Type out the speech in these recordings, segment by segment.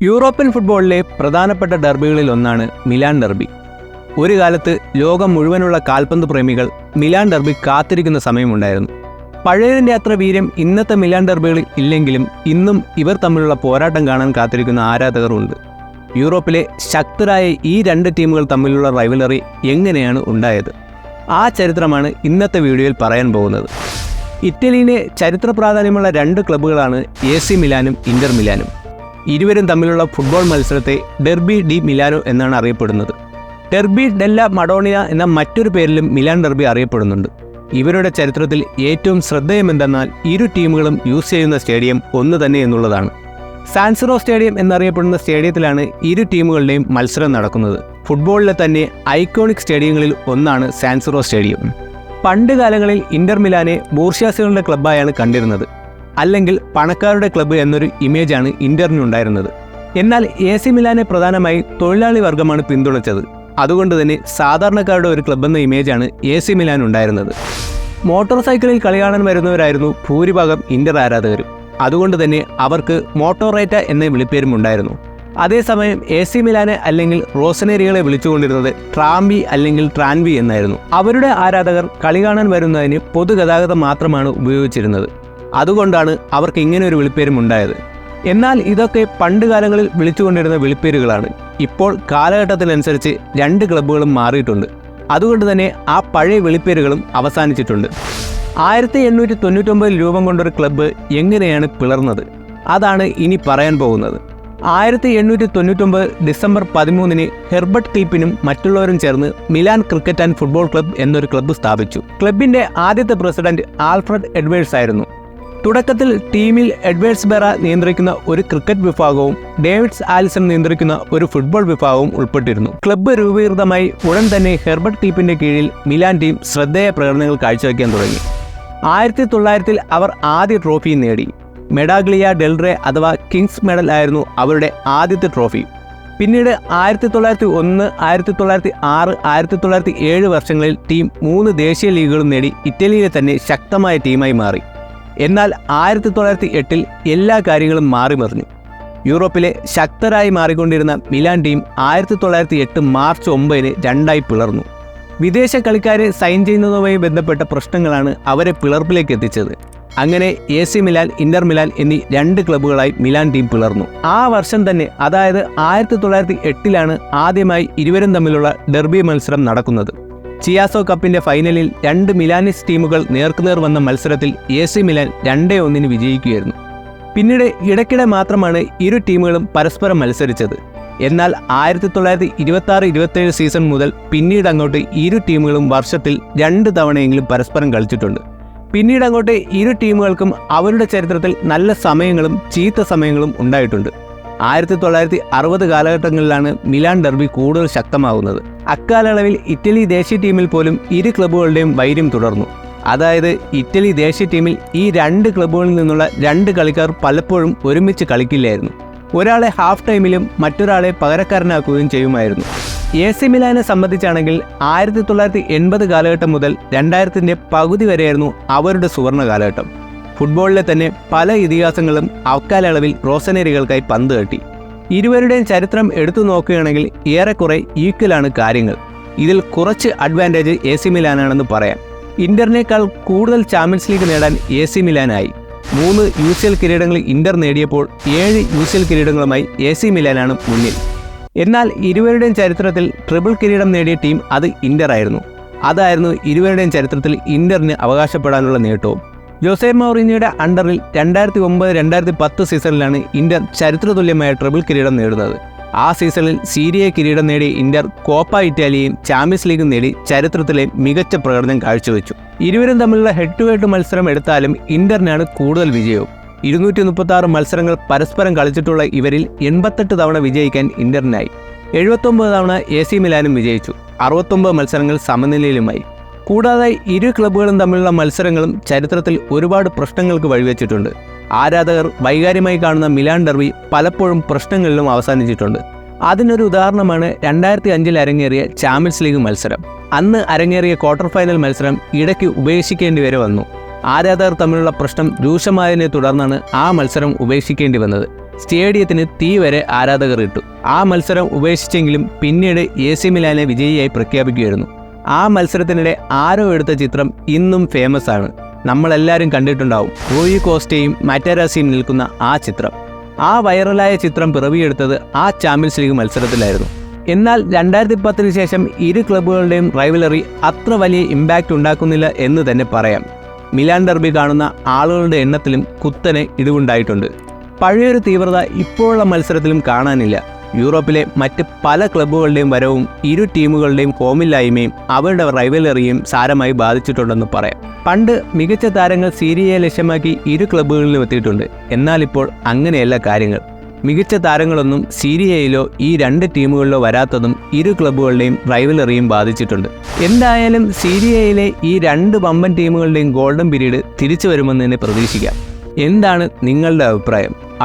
European ഫുട്ബോളിലെ പ്രധാനപ്പെട്ട ഡെർബികളിൽ ഒന്നാണ് മിലാൻ ഡെർബി. ഒരു കാലത്ത് ലോകം മുഴുവനുള്ള കാൽപന്ത് പ്രേമികൾ മിലാൻ ഡെർബി കാത്തിരിക്കുന്ന സമയമുണ്ടായിരുന്നു. പഴയതിൻ്റെ അത്ര വീര്യം ഇന്നത്തെ മിലാൻ ഡെർബികളിൽ ഇല്ലെങ്കിലും ഇന്നും ഇവർ തമ്മിലുള്ള പോരാട്ടം കാണാൻ കാത്തിരിക്കുന്ന ആരാധകർ ഉണ്ട്. യൂറോപ്പിലെ ശക്തരായ ഈ രണ്ട് ടീമുകൾ തമ്മിലുള്ള റൈവലറി എങ്ങനെയാണ് ഉണ്ടായത്? ആ ചരിത്രമാണ് ഇന്നത്തെ വീഡിയോയിൽ പറയാൻ പോകുന്നത്. ഇറ്റലിയിലെ ചരിത്ര പ്രാധാന്യമുള്ള രണ്ട് ക്ലബ്ബുകളാണ് AC മിലാനും ഇന്റർ മിലാനും. ഇരുവരും തമ്മിലുള്ള ഫുട്ബോൾ മത്സരത്തെ ഡെർബി ഡി മിലാനോ എന്നാണ് അറിയപ്പെടുന്നത്. ഡെർബി ഡെല്ല മഡോണിയ എന്ന മറ്റൊരു പേരിലും മിലാൻ ഡെർബി അറിയപ്പെടുന്നുണ്ട്. ഇവരുടെ ചരിത്രത്തിൽ ഏറ്റവും ശ്രദ്ധേയമെന്തെന്നാൽ ഇരു ടീമുകളും യൂസ് ചെയ്യുന്ന സ്റ്റേഡിയം ഒന്ന് തന്നെ എന്നുള്ളതാണ്. സാൻസിറോ സ്റ്റേഡിയം എന്നറിയപ്പെടുന്ന സ്റ്റേഡിയത്തിലാണ് ഇരു ടീമുകളുടെയും മത്സരം നടക്കുന്നത്. ഫുട്ബോളിലെ തന്നെ ഐക്കോണിക് സ്റ്റേഡിയങ്ങളിൽ ഒന്നാണ് സാൻസിറോ സ്റ്റേഡിയം. പണ്ട് കാലങ്ങളിൽ ഇന്റർ മിലാനെ ബൂർഷ്വാസികളുടെ ക്ലബ്ബായാണ് കണ്ടിരുന്നത്, അല്ലെങ്കിൽ പണക്കാരുടെ ക്ലബ്ബ് എന്നൊരു ഇമേജാണ് ഇന്ററിനുണ്ടായിരുന്നത്. എന്നാൽ AC മിലാനെ പ്രധാനമായി തൊഴിലാളി വർഗമാണ് പിന്തുണച്ചത്. അതുകൊണ്ട് തന്നെ സാധാരണക്കാരുടെ ഒരു ക്ലബ്ബെന്ന ഇമേജാണ് AC മിലാൻ ഉണ്ടായിരുന്നത്. മോട്ടോർ സൈക്കിളിൽ കളി കാണാൻ വരുന്നവരായിരുന്നു ഭൂരിഭാഗം ഇന്റർ ആരാധകരും. അതുകൊണ്ട് തന്നെ അവർക്ക് മോട്ടോറേറ്റ എന്ന വിളിപ്പേരും ഉണ്ടായിരുന്നു. അതേസമയം AC മിലാനെ അല്ലെങ്കിൽ റോസനേരികളെ വിളിച്ചുകൊണ്ടിരുന്നത് ട്രാംബി അല്ലെങ്കിൽ ട്രാൻവി എന്നായിരുന്നു. അവരുടെ ആരാധകർ കളി കാണാൻ വരുന്നതിന് പൊതുഗതാഗതം മാത്രമാണ് ഉപയോഗിച്ചിരുന്നത്. അതുകൊണ്ടാണ് അവർക്ക് ഇങ്ങനെ ഒരു വിളിപ്പേരും ഉണ്ടായത്. എന്നാൽ ഇതൊക്കെ പണ്ട് കാലങ്ങളിൽ വിളിച്ചുകൊണ്ടിരുന്ന വിളിപ്പേരുകളാണ്. ഇപ്പോൾ കാലഘട്ടത്തിനനുസരിച്ച് രണ്ട് ക്ലബ്ബുകളും മാറിയിട്ടുണ്ട്. അതുകൊണ്ട് തന്നെ ആ പഴയ വിളിപ്പേരുകളും അവസാനിച്ചിട്ടുണ്ട്. 1899 രൂപം കൊണ്ടൊരു ക്ലബ്ബ് എങ്ങനെയാണ് പിളർന്നത്? അതാണ് ഇനി പറയാൻ പോകുന്നത്. 1899 ഡിസംബർ 13 ഹെർബർട്ട് ക്ലിപ്പിനും മറ്റുള്ളവരും ചേർന്ന് Milan cricket and football club എന്നൊരു ക്ലബ്ബ് സ്ഥാപിച്ചു. ക്ലബിന്റെ ആദ്യത്തെ പ്രസിഡന്റ് ആൽഫ്രഡ് എഡ്വേർഡ്സ് ആയിരുന്നു. തുടക്കത്തിൽ ടീമിൽ എഡ്വേർഡ്സ് ബെറ നിയന്ത്രിക്കുന്ന ഒരു ക്രിക്കറ്റ് വിഭാഗവും ഡേവിഡ്സ് ആലിസൺ നിയന്ത്രിക്കുന്ന ഒരു ഫുട്ബോൾ വിഭാഗവും ഉൾപ്പെട്ടിരുന്നു. ക്ലബ്ബ് രൂപീകൃതമായി ഉടൻ തന്നെ ഹെർബർട്ട് ക്ലിപ്പിന്റെ കീഴിൽ മിലാൻ ടീം ശ്രദ്ധേയ പ്രകടനങ്ങൾ കാഴ്ചവെക്കാൻ തുടങ്ങി. 1900 അവർ ആദ്യ ട്രോഫി നേടി. മെഡാഗ്ലിയ ഡെൽറേ അഥവാ കിങ്സ് മെഡൽ ആയിരുന്നു അവരുടെ ആദ്യത്തെ ട്രോഫി. പിന്നീട് 1901, 1906, 1907 വർഷങ്ങളിൽ ടീം 3 ദേശീയ ലീഗുകളും നേടി ഇറ്റലിയിലെ തന്നെ ശക്തമായ ടീമായി മാറി. എന്നാൽ 1908 എല്ലാ കാര്യങ്ങളും മാറിമറിഞ്ഞു. യൂറോപ്പിലെ ശക്തരായി മാറിക്കൊണ്ടിരുന്ന മിലാൻ ടീം 1908 മാർച്ച് 9 രണ്ടായി പിളർന്നു. വിദേശ കളിക്കാരെ സൈൻ ചെയ്യുന്നതുമായി ബന്ധപ്പെട്ട പ്രശ്നങ്ങളാണ് അവരെ പിളർപ്പിലേക്ക് എത്തിച്ചത്. അങ്ങനെ AC മിലാൻ, ഇന്റർ മിലാൻ എന്നീ രണ്ട് ക്ലബ്ബുകളായി മിലാൻ ടീം പിളർന്നു. ആ വർഷം തന്നെ, അതായത് 1908 ആദ്യമായി ഇരുവരും തമ്മിലുള്ള ഡെർബി മത്സരം നടക്കുന്നത്. ചിയാസോ കപ്പിന്റെ ഫൈനലിൽ രണ്ട് മിലാനിസ് ടീമുകൾ നേർക്കുനേർ വന്ന മത്സരത്തിൽ AC മിലാൻ 2-1 വിജയിക്കുകയായിരുന്നു. പിന്നീട് ഇടയ്ക്കിടെ മാത്രമാണ് ഇരു ടീമുകളും പരസ്പരം മത്സരിച്ചത്. എന്നാൽ 1926-27 സീസൺ മുതൽ പിന്നീട് അങ്ങോട്ട് ഇരു ടീമുകളും വർഷത്തിൽ 2 തവണയെങ്കിലും പരസ്പരം കളിച്ചിട്ടുണ്ട്. പിന്നീട് അങ്ങോട്ട് ഇരു ടീമുകൾക്കും അവരുടെ ചരിത്രത്തിൽ നല്ല സമയങ്ങളും ചീത്ത സമയങ്ങളും ഉണ്ടായിട്ടുണ്ട്. 1960 കാലഘട്ടങ്ങളിലാണ് മിലാൻ ഡെർബി കൂടുതൽ ശക്തമാകുന്നത്. അക്കാലയളവിൽ ഇറ്റലി ദേശീയ ടീമിൽ പോലും ഇരു ക്ലബ്ബുകളുടെയും വൈര്യം തുടർന്നു. അതായത് ഇറ്റലി ദേശീയ ടീമിൽ ഈ രണ്ട് ക്ലബ്ബുകളിൽ നിന്നുള്ള രണ്ട് കളിക്കാർ പലപ്പോഴും ഒരുമിച്ച് കളിക്കില്ലായിരുന്നു. ഒരാളെ ഹാഫ് ടൈമിലും മറ്റൊരാളെ പകരക്കാരനാക്കുകയും ചെയ്യുമായിരുന്നു. AC മിലാനെ സംബന്ധിച്ചാണെങ്കിൽ 1980 കാലഘട്ടം മുതൽ 2000-ന്റെ പകുതി വരെയായിരുന്നു അവരുടെ സുവർണ കാലഘട്ടം. ഫുട്ബോളിലെ തന്നെ പല ഇതിഹാസങ്ങളും അക്കാലയളവിൽ റോസനേരികൾക്കായി പന്ത് കെട്ടി. ഇരുവരുടെയും ചരിത്രം എടുത്തു നോക്കുകയാണെങ്കിൽ ഏറെക്കുറെ ഈക്വലാണ് കാര്യങ്ങൾ. ഇതിൽ കുറച്ച് അഡ്വാൻറ്റേജ് AC മിലാനാണെന്ന് പറയാം. ഇന്ററിനേക്കാൾ കൂടുതൽ ചാമ്പ്യൻസ് ലീഗ് നേടാൻ AC മിലാനായി. 3 UCL കിരീടങ്ങൾ ഇന്റർ നേടിയപ്പോൾ 7 UCL കിരീടങ്ങളുമായി AC മിലാനാണ് മുന്നിൽ. എന്നാൽ ഇരുവരുടെയും ചരിത്രത്തിൽ ട്രിപ്പിൾ കിരീടം നേടിയ ടീം അത് ഇന്റർ ആയിരുന്നു. അതായിരുന്നു ഇരുവരുടെയും ചരിത്രത്തിൽ ഇന്ററിന് അവകാശപ്പെടാനുള്ള നേട്ടവും. ജോസെ മൗറിഞ്ഞോയുടെ അണ്ടറിൽ 2009-2010 സീസണിലാണ് ഇന്റർ ചരിത്രതുല്യമായ ട്രിപ്പിൾ കിരീടം നേടുന്നത്. ആ സീസണിൽ സീരിയ കിരീടം നേടിയ ഇന്റർ കോപ്പ ഇറ്റാലിയയും ചാമ്പ്യൻസ് ലീഗും നേടി ചരിത്രത്തിലെ മികച്ച പ്രകടനം കാഴ്ചവെച്ചു. ഇരുവരും തമ്മിലുള്ള ഹെഡ് ടു ഹെഡ് മത്സരം എടുത്താലും ഇന്ററിനാണ് കൂടുതൽ വിജയവും. 236 മത്സരങ്ങൾ പരസ്പരം കളിച്ചിട്ടുള്ള ഇവരിൽ 88 തവണ വിജയിക്കാൻ ഇന്ററിനായി. 79 തവണ AC മിലാനും വിജയിച്ചു. 69 മത്സരങ്ങൾ സമനിലയിലുമായി. കൂടാതെ ഇരു ക്ലബ്ബുകളും തമ്മിലുള്ള മത്സരങ്ങളും ചരിത്രത്തിൽ ഒരുപാട് പ്രശ്നങ്ങൾക്ക് വഴിവെച്ചിട്ടുണ്ട്. ആരാധകർ വൈകാര്യമായി കാണുന്ന മിലാൻ ഡെർബി പലപ്പോഴും പ്രശ്നങ്ങളിലും അവസാനിച്ചിട്ടുണ്ട്. അതിനൊരു ഉദാഹരണമാണ് 2005 അരങ്ങേറിയ ചാമ്പ്യൻസ് ലീഗ് മത്സരം. അന്ന് അരങ്ങേറിയ ക്വാർട്ടർ ഫൈനൽ മത്സരം ഇടയ്ക്ക് ഉപേക്ഷിക്കേണ്ടി വരെ വന്നു. ആരാധകർ തമ്മിലുള്ള പ്രശ്നം രൂക്ഷമായതിനെ തുടർന്നാണ് ആ മത്സരം ഉപേക്ഷിക്കേണ്ടി വന്നത്. സ്റ്റേഡിയത്തിന് തീ വരെ ആരാധകർ ഇട്ടു. ആ മത്സരം ഉപേക്ഷിച്ചെങ്കിലും പിന്നീട് AC മിലാനെ വിജയിയായി പ്രഖ്യാപിക്കുകയായിരുന്നു. ആ മത്സരത്തിനിടെ ആരോ എടുത്ത ചിത്രം ഇന്നും ഫേമസ് ആണ്. നമ്മളെല്ലാവരും കണ്ടിട്ടുണ്ടാവും റൂയി കോസ്റ്റയും മാറ്ററാസിയും നിൽക്കുന്ന ആ ചിത്രം. ആ വൈറലായ ചിത്രം പിറവിയെടുത്തത് ആ ചാമ്പ്യൻസ് ലീഗ് മത്സരത്തിലായിരുന്നു. എന്നാൽ 2010 ശേഷം ഇരു ക്ലബ്ബുകളുടെയും റൈവലറി അത്ര വലിയ ഇമ്പാക്റ്റ് ഉണ്ടാക്കുന്നില്ല എന്ന് തന്നെ പറയാം. മിലാൻ ഡെർബി കാണുന്ന ആളുകളുടെ എണ്ണത്തിലും കുത്തനെ ഇടിവുണ്ടായിട്ടുണ്ട്. പഴയൊരു തീവ്രത ഇപ്പോഴുള്ള മത്സരത്തിലും കാണാനില്ല. യൂറോപ്പിലെ മറ്റ് പല ക്ലബ്ബുകളുടെയും വരവും ഇരു ടീമുകളുടെയും ഫോമില്ലായ്മയും അവരുടെ റൈവലറിയും സാരമായി ബാധിച്ചിട്ടുണ്ടെന്ന് പറയാം. പണ്ട് മികച്ച താരങ്ങൾ സീരിയയെ ലക്ഷ്യമാക്കി ഇരു ക്ലബ്ബുകളിലും എത്തിയിട്ടുണ്ട്. എന്നാൽ ഇപ്പോൾ അങ്ങനെയല്ല കാര്യങ്ങൾ. മികച്ച താരങ്ങളൊന്നും സീരിയയിലോ ഈ രണ്ട് ടീമുകളിലോ വരാത്തതും ഇരു ക്ലബ്ബുകളുടെയും റൈവലറിയും ബാധിച്ചിട്ടുണ്ട്. എന്തായാലും സീരിയയിലെ ഈ രണ്ട് വമ്പൻ ടീമുകളുടെയും ഗോൾഡൻ പീരീഡ് തിരിച്ചു വരുമെന്ന് തന്നെ പ്രതീക്ഷിക്കാം. എന്താണ് നിങ്ങളുടെ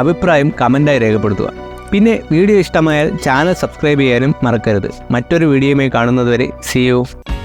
അഭിപ്രായം കമൻറ്റായി രേഖപ്പെടുത്തുക. പിന്നെ വീഡിയോ ഇഷ്ടമായാൽ ചാനൽ സബ്സ്ക്രൈബ് ചെയ്യാനും മറക്കരുത്. മറ്റൊരു വീഡിയോയുമായി കാണുന്നതുവരെ see you.